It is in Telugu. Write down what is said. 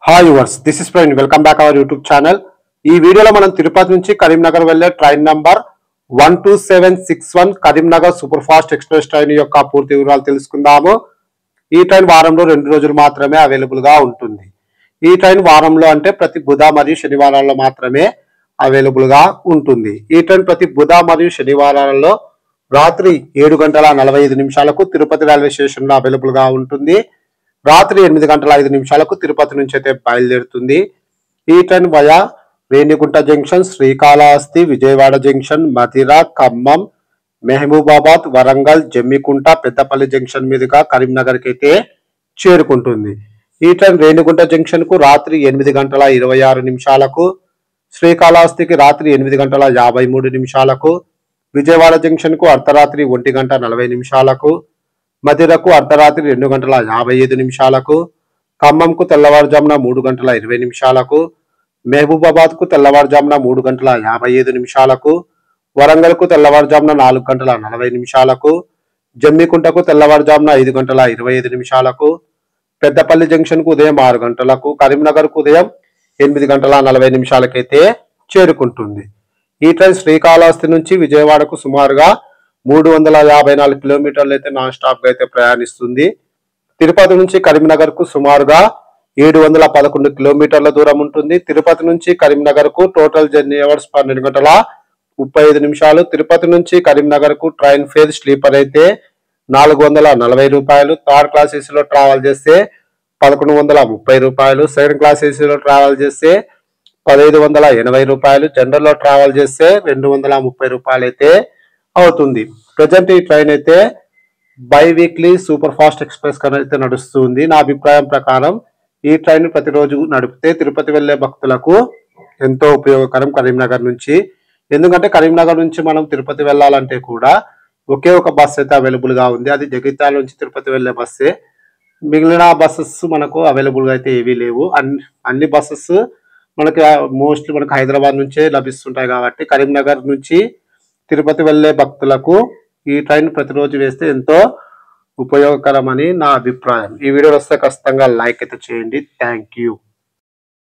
Hi yours, this is Praveen. Welcome back our YouTube channel. ఈ వీడియోలో మనం తిరుపతి నుంచి కరీంనగర్ వెళ్లే train number 12761 Karimnagar super fast express train యొక్క పూర్తి వివరాలు తెలుసుకుందాము. ఈ ట్రైన్ వారంలో 2 రోజులు మాత్రమే అవైలబుల్ గా ఉంటుంది. ఈ ట్రైన్ వారంలో అంటే ప్రతి బుధ మరియు శనివారాల్లో మాత్రమే అవైలబుల్ గా ఉంటుంది. ఈ ట్రైన్ ప్రతి బుధ మరియు శనివారాలలో రాత్రి 7:45 తిరుపతి రైల్వే స్టేషన్ లో అవైలబుల్ గా ఉంటుంది. రాత్రి 8:05 తిరుపతి నుంచి అయితే బయలుదేరుతుంది. ఈ train via Renigunta junction, Srikalahasti, Vijayawada junction, Madhira, Khammam, Mahabubabad, Warangal, Jammikunta, Peddapalli junction మీదుగా కరీంనగర్ కి అయితే చేరుకుంటుంది. ఈ ట్రైన్ రేణిగుంట జంక్షన్ కు రాత్రి 8:26, శ్రీకాళహస్తికి రాత్రి 8:53, విజయవాడ జంక్షన్ కు అర్ధరాత్రి 1:40, మధిరకు అర్ధరాత్రి 2:55, ఖమ్మంకు తెల్లవారుజామున 3:20, మహబూబాబాద్ కు తెల్లవారుజామున 3:55, వరంగల్ కు తెల్లవారుజామున 4:40, జమ్మికుంటకు తెల్లవారుజామున 5:25, పెద్దపల్లి జంక్షన్ కు ఉదయం 6 గంటలకు, కరీంనగర్ కు ఉదయం 8:40 అయితే చేరుకుంటుంది. ఈ ట్రైన్ శ్రీకాళహస్తి నుంచి విజయవాడకు సుమారుగా 354 కిలోమీటర్లు అయితే నాన్ స్టాప్ గా అయితే ప్రయాణిస్తుంది. తిరుపతి నుంచి కరీంనగర్ కు సుమారుగా 711 కిలోమీటర్ల దూరం ఉంటుంది. తిరుపతి నుంచి కరీంనగర్ కు టోటల్ జర్నీ అవర్స్ 12:35. తిరుపతి నుంచి కరీంనగర్ కు ట్రైన్ ఫేర్ స్లీపర్ అయితే 440 రూపాయలు, థర్డ్ క్లాస్ ఏసీలో ట్రావెల్ చేస్తే 1130 రూపాయలు, సెకండ్ క్లాస్ ఏసీలో ట్రావెల్ చేస్తే 1580 రూపాయలు, జనరల్ లో ట్రావెల్ చేస్తే 230 రూపాయలు అయితే అవుతుంది. ప్రజెంట్ ఈ ట్రైన్ అయితే by weekly super fast express అయితే నడుస్తుంది. నా అభిప్రాయం ప్రకారం ఈ ట్రైన్ ప్రతిరోజు నడిపితే తిరుపతి వెళ్లే భక్తులకు ఎంతో ఉపయోగకరం కరీంనగర్ నుంచి. ఎందుకంటే కరీంనగర్ నుంచి మనం తిరుపతి వెళ్ళాలంటే కూడా ఒకే ఒక బస్ అయితే అవైలబుల్ గా ఉంది. అది జగిత్యాల నుంచి తిరుపతి వెళ్లే బస్సే. మిగిలిన బస్సెస్ మనకు అవైలబుల్ గా అయితే ఏవీ లేవు. అన్ని బస్సెస్ మనకి మోస్ట్లీ మనకు హైదరాబాద్ నుంచే లభిస్తుంటాయి. కాబట్టి కరీంనగర్ నుంచి తిరుపతి వెళ్లే భక్తులకు ఈ ట్రైన్ ప్రతిరోజు వేస్తే ఎంతో ఉపయోగకరమని నా అభిప్రాయం. ఈ వీడియో వస్తే ఖచ్చితంగా లైక్ అయితే చేయండి. Thank you.